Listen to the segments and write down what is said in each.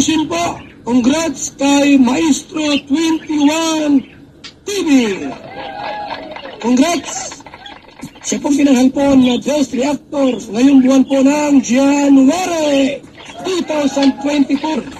Congratulations po! Congrats kay Maestro 21 TV! Congrats! Siya pong pinanghalpon na Ghost Reactor ngayong buwan po ng January 2024.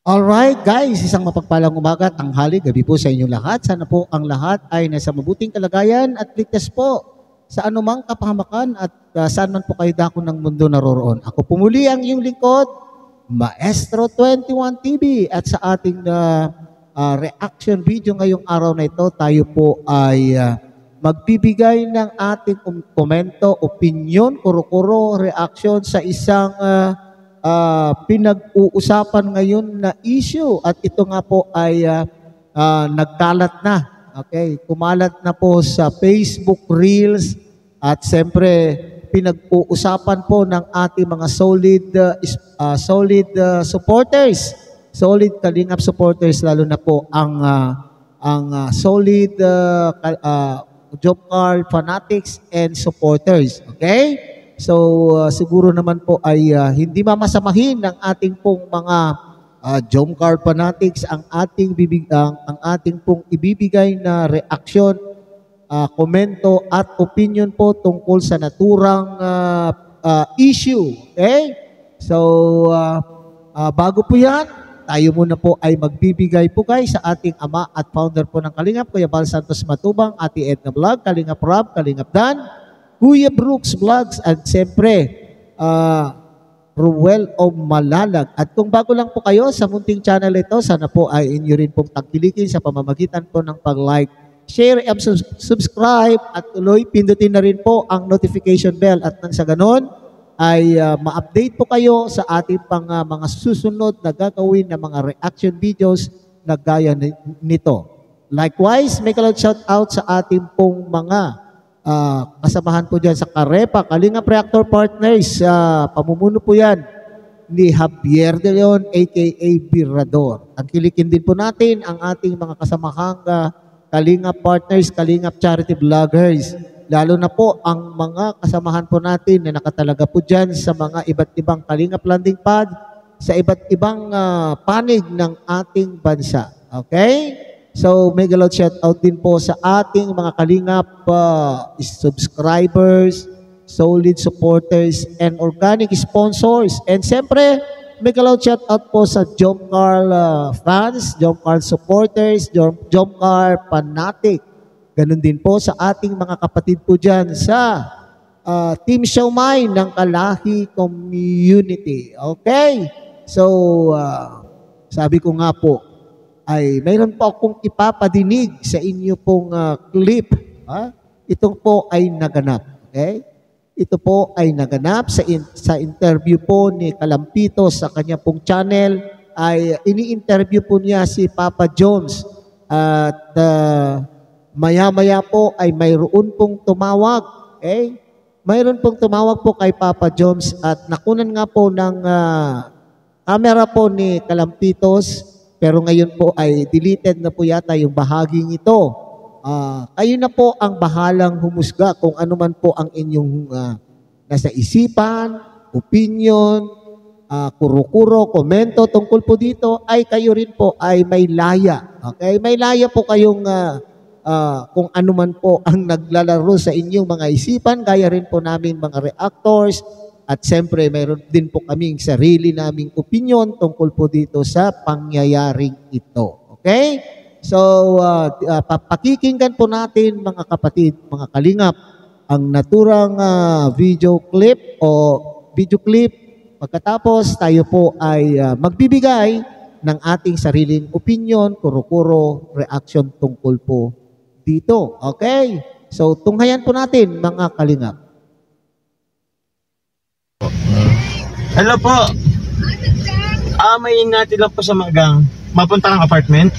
Alright guys, isang mapagpalang umaga, tanghali, gabi po sa inyong lahat. Sana po ang lahat ay nasa mabuting kalagayan at ligtas po sa anumang kapahamakan at saan man po kayo dako ng mundo naroroon. Ako pumuli ang iyong lingkod, Maestro 21 TV, at sa ating reaction video ngayong araw na ito, tayo po ay magbibigay ng ating komento, opinion, kuro-kuro, reaction sa isang pinag-uusapan ngayon na issue, at ito nga po ay nagkalat na. Okay, kumalat na po sa Facebook Reels, at siyempre pinag-uusapan po ng ating mga solid supporters, solid Kalingap supporters, lalo na po ang solid job card fanatics and supporters. Okay? So, siguro naman po ay hindi mamasamahin ng ating pong mga Jomcar fanatics ang ating pong ibibigay na reaction, komento at opinion po tungkol sa naturang issue. Okay? So, bago po yan, tayo muna po ay magbibigay po guys sa ating ama at founder po ng Kalingap, Kuya Bal Santos Matubang, Ate Edna Vlog, Kalingap Rob, Kalingap Dan, Kuya Brooks Vlogs, at siyempre Ruel o Malalag. At kung bago lang po kayo sa munting channel ito, sana po ay inyo rin pong tangkilikin sa pamamagitan po ng pag-like, share, and subscribe, at tuloy pindutin na rin po ang notification bell, at nang sa ganon ay ma-update po kayo sa ating mga susunod na gagawin na mga reaction videos na gaya nito. Likewise, may shout out sa ating pong mga kasamahan po dyan sa Karepa, Kalingap Reactor Partners. Pamumuno po yan ni Javier De Leon aka Birador. Tangkilikin din po natin ang ating mga kasamahang Kalingap Partners, Kalingap Charity Vloggers. Lalo na po ang mga kasamahan po natin na nakatalaga po dyan sa mga iba't ibang Kalingap landing pad sa iba't ibang panig ng ating bansa. Okay? So, mega loud shout out din po sa ating mga Kalingap subscribers, solid supporters, and organic sponsors. And siyempre, mega loud shout out po sa Jomcar fans, Jomcar supporters, Jomcar fanatic. Ganun din po sa ating mga kapatid po dyan sa Team Siaumay ng Kalahi Community. Okay? So, sabi ko nga po, ay mayroon po akong ipapadinig sa inyo pong clip. Ito po ay naganap. Okay? Ito po ay naganap sa interview po ni Kalampito sa kanya pong channel. Ay ini-interview po niya si Papa Jones. At maya-maya po ay mayroon pong tumawag. Okay? Mayroon pong tumawag po kay Papa Jones, at nakunan nga po ng camera po ni Kalampitos. Pero ngayon po ay deleted na po yata yung bahaging ito. Kayo na po ang bahalang humusga kung ano man po ang inyong nasa isipan, opinion, kuro-kuro, komento tungkol po dito, ay kayo rin po ay may laya. Okay? May laya po kayong kung ano man po ang naglalaro sa inyong mga isipan, gaya rin po namin mga reactors. At siyempre, mayroon din po kaming sarili naming opinion tungkol po dito sa pangyayaring ito. Okay? So, pakikinggan po natin mga kapatid, mga Kalingap, ang naturang video clip. Pagkatapos, tayo po ay magbibigay ng ating sariling opinion, kuro-kuro, reaction tungkol po dito. Okay? So, tunghayan po natin mga Kalingap. Hello po. May natin lang po sa Magang. Mapunta kang apartment?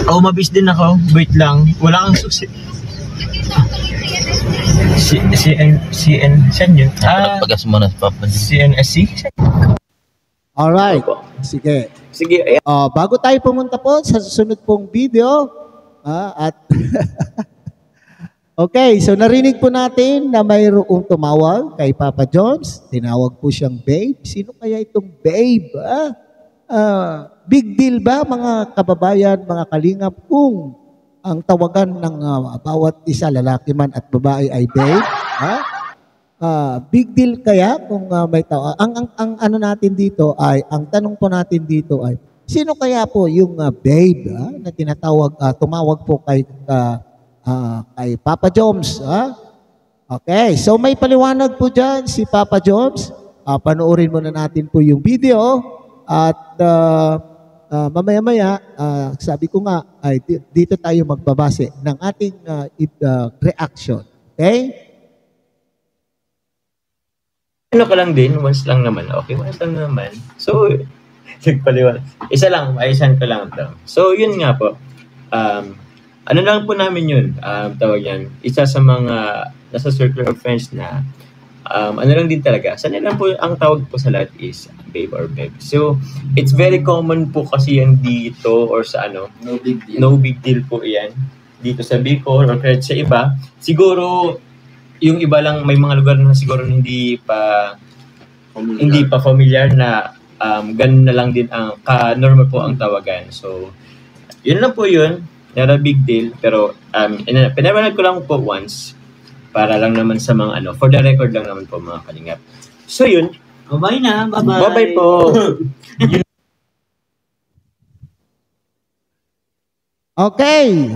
Mabis din ako. Wait lang. Wala kang susi. CN yun? Pagas mo na sa Papa. CNSC? Alright. Opo. Sige. Sige, ayan. Bago tayo pumunta po sa susunod pong video, at okay, so narinig po natin na mayroong tumawag kay Papa Jones. Tinawag po siyang babe. Sino kaya itong babe? Big deal ba mga kababayan, mga kalingap, kung ang tawagan ng bawat isa, lalaki man at babae, ay babe? Big deal kaya kung may tawag? Ang ano natin dito ay, ang tanong po natin dito ay, sino kaya po yung babe na tinatawag, tumawag po kay Papa Jones? Okay, so may paliwanag po dyan si Papa Jones. Panoorin muna natin po yung video at mamaya-maya, sabi ko nga, ay dito tayo magbabase ng ating reaction. Okay? Ano ka lang din, once lang naman. Okay, once lang naman. So, nagpaliwan. Isa lang, ayusan ko lang ito. So, yun nga po. Ano lang po namin yun, tawag yan. Isa sa mga nasa circle of friends na ano lang din talaga. Sana lang po, ang tawag po sa lahat is babe or babe. So, it's very common po kasi yan dito or sa ano. No big deal. No big deal po yan. Dito sa Bicol or kahit sa iba. Siguro, yung iba lang, may mga lugar na siguro hindi pa familiar na ganun na lang din ang normal po ang tawagan. So, yun lang po yun. Not a big deal. Pero, pinapanood ko lang po once para lang naman sa mga ano, for the record lang naman po mga kalingap. So, yun. Bye na. Bye-bye. Bye-bye po. Okay.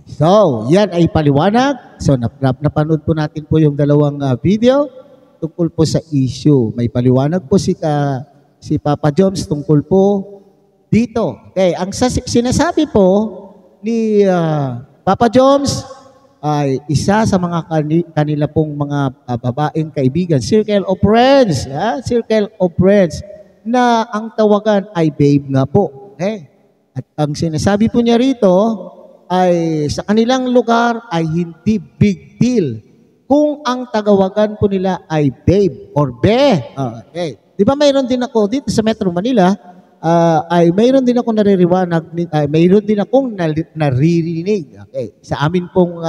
So, yan ay paliwanag. So, napanood po natin po yung dalawang video tungkol po sa issue. May paliwanag po si Papa Jones tungkol po dito. Okay, ang sinasabi po ni Papa Jones ay isa sa mga kanila pong mga babaeng kaibigan, circle of friends, circle of friends, na ang tawagan ay babe nga po. Okay? At ang sinasabi po niya rito ay sa kanilang lugar ay hindi big deal kung ang tagawagan po nila ay babe or be. Okay. Di ba mayroon din ako dito sa Metro Manila, ay mayroon din akong mayroon din akong naririnig. Okay. Sa amin pong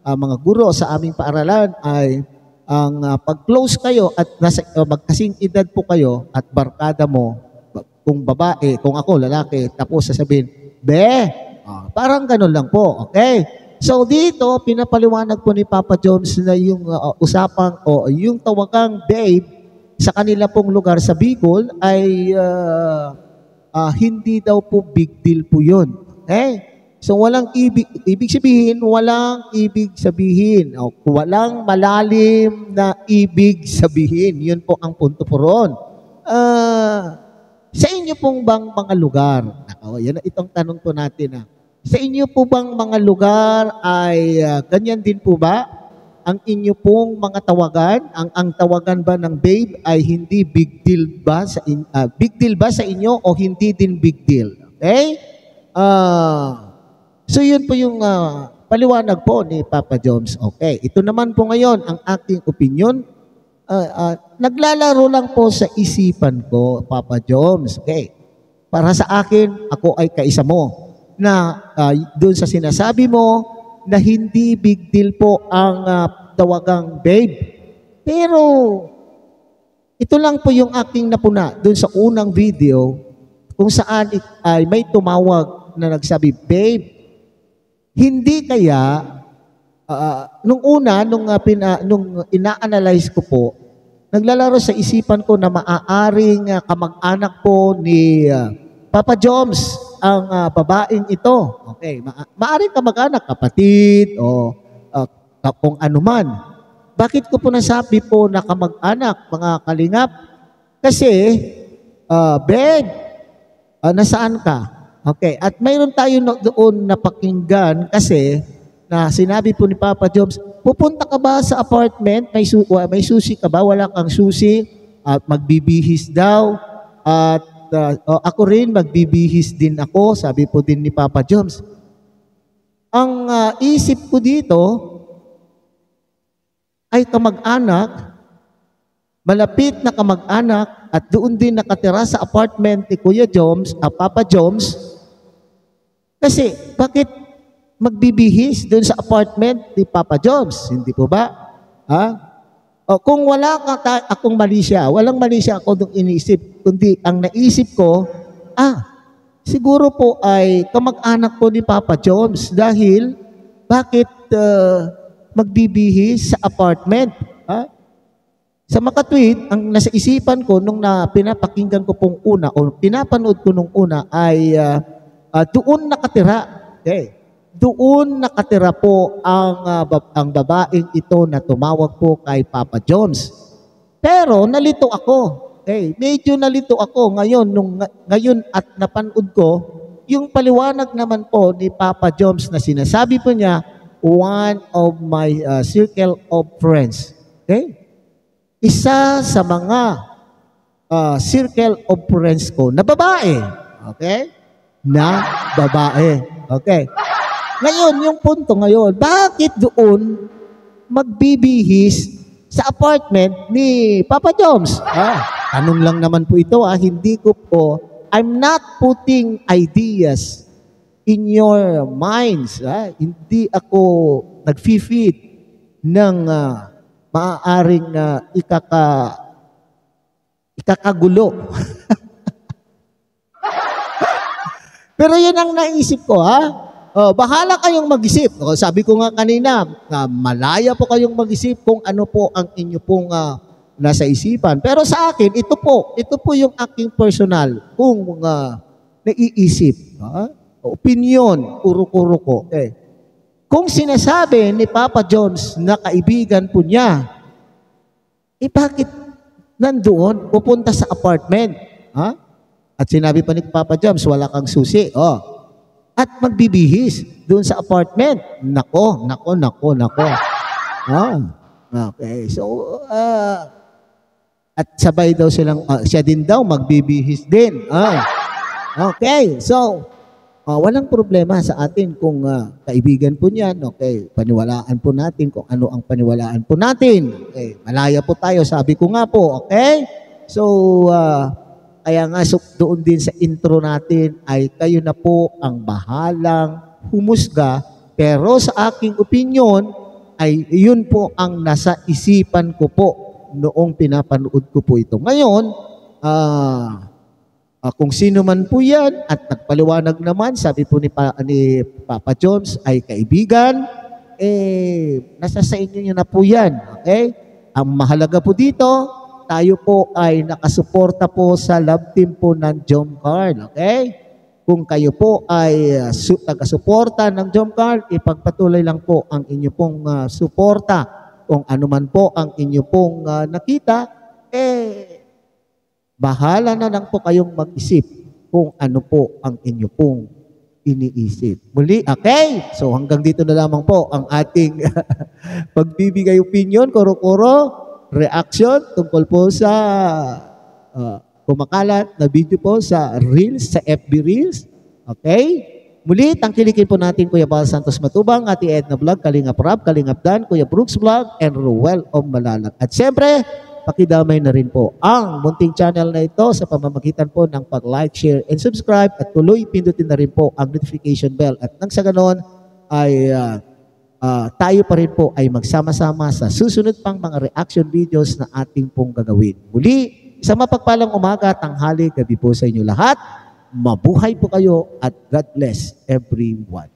mga guro, sa aming paaralan ay ang pag-close kayo at magkasing edad po kayo at barkada mo, kung babae, kung ako lalaki, tapos sasabihin, be, parang ganun lang po. Okay? So dito, pinapaliwanag po ni Papa Jones na yung usapang o yung tawagang babe sa kanila pong lugar sa Bicol ay hindi daw po big deal po yun. Okay? So walang ibig sabihin, walang ibig sabihin. O, walang malalim na ibig sabihin. Yun po ang punto po ron. Sa inyo pong bang mga lugar, yan itong tanong po natin. Sa inyo po bang mga lugar ay ganyan din po ba? Ang inyo pong mga tawagan, ang tawagan ba ng babe ay hindi big deal ba sa inyo o hindi din big deal? Okay? So yun po yung paliwanag po ni Papa Jones. Okay, ito naman po ngayon ang aking opinion. Naglalaro lang po sa isipan ko, Papa Jones. Okay, para sa akin, ako ay kaisa mo na doon sa sinasabi mo na hindi big deal po ang tawagang babe. Pero ito lang po yung aking napuna doon sa unang video kung saan ay may tumawag na nagsabi, babe, hindi kaya, nung ina-analyze ko po, naglalaro sa isipan ko na maaaring kamag-anak po ni Papa Jones ang babaeng ito. Okay, maaaring kamag-anak, kapatid, o kung anuman. Bakit ko po nasabi po na kamag-anak, mga kalingap? Kasi, babe, nasaan ka? Okay, at mayroon tayo doon napakinggan kasi na sinabi po ni Papa Jones, pupunta ka ba sa apartment? May susi ka ba? Wala kang susi? At magbibihis daw. At ako rin, magbibihis din ako. Sabi po din ni Papa Jones. Ang isip ko dito ay kamag-anak, malapit na kamag-anak at doon din nakatira sa apartment ni Kuya Joms, Papa Joms. Kasi bakit magbibihis doon sa apartment ni Papa Joms? Hindi po ba? Ha? O, kung wala akong mali siya, walang mali siya ako doon iniisip, kundi ang naisip ko, siguro po ay kamag-anak ko ni Papa Joms dahil bakit magbibihis sa apartment? Ha? Sa makatwid, ang nasa isipan ko nung pinapakinggan ko pong una o pinapanood ko nung una ay doon nakatira. Okay. Doon nakatira po ang babaeng ito na tumawag po kay Papa Joms. Pero nalito ako. Okay. Medyo nalito ako ngayon at napanood ko yung paliwanag naman po ni Papa Joms na sinasabi po niya, one of my circle of friends. Okay? Isa sa mga circle of friends ko na babae. Okay? Na babae. Okay. Ngayon, yung punto ngayon, bakit doon magbibihis sa apartment ni Papa Joms? Tanong lang naman po ito. Hindi ko po, I'm not putting ideas in your minds. Hindi ako nag-feed ng maaaring ikakagulo. Pero yun ang naisip ko, bahala kayong mag-isip. Sabi ko nga kanina, malaya po kayong mag-isip kung ano po ang inyo pong nasa isipan. Pero sa akin, ito po yung aking personal kung naiisip. Opinion, kuro-kuro ko. Okay. Kung sinasabi ni Papa Joms na kaibigan po niya, bakit nandoon pupunta sa apartment? At sinabi pa ni Papa Joms, wala kang susi. At magbibihis doon sa apartment. Nako. Okay. So, at sabay daw siya din daw magbibihis din. Okay. So, walang problema sa atin kung kaibigan po niyan. Okay, paniwalaan po natin kung ano ang paniwalaan po natin. Okay, malaya po tayo, sabi ko nga po. Okay? So, kaya nga doon din sa intro natin ay kayo na po ang bahalang humusga. Pero sa aking opinion ay yun po ang nasa isipan ko po noong pinapanood ko po ito. Ngayon, kung sino man po yan at nagpaliwanag naman, sabi po ni Papa Joms ay kaibigan, nasa sa inyo na po yan. Okay? Ang mahalaga po dito, tayo po ay nakasuporta po sa love team po ng Jomcar. Okay? Kung kayo po ay taga-suporta ng Jomcar, ipagpatuloy lang po ang inyo pong suporta. Kung ano man po ang inyo pong nakita, bahala na lang po kayong mag-isip kung ano po ang inyo pong iniisip. Muli, okay? So hanggang dito na lamang po ang ating pagbibigay opinion, kuro-kuro, reaction tungkol po sa kumakalat na video po sa Reels, sa FB Reels. Okay? Muli, tangkilikin po natin Kuya Bal Santos Matubang, Ate Edna Vlog, Kalingap Rab, Kalingap Dan, Kuya Brooks Vlog, and Ruel of Malalag. At siyempre, pakidamay na rin po ang munting channel na ito sa pamamagitan po ng pag-like, share, and subscribe at tuloy pindutin na rin po ang notification bell at nang sa ganon ay tayo pa rin po ay magsama-sama sa susunod pang mga reaction videos na ating pong gagawin. Muli, sa mapagpalang umaga, tanghali, gabi po sa inyo lahat. Mabuhay po kayo at God bless everyone.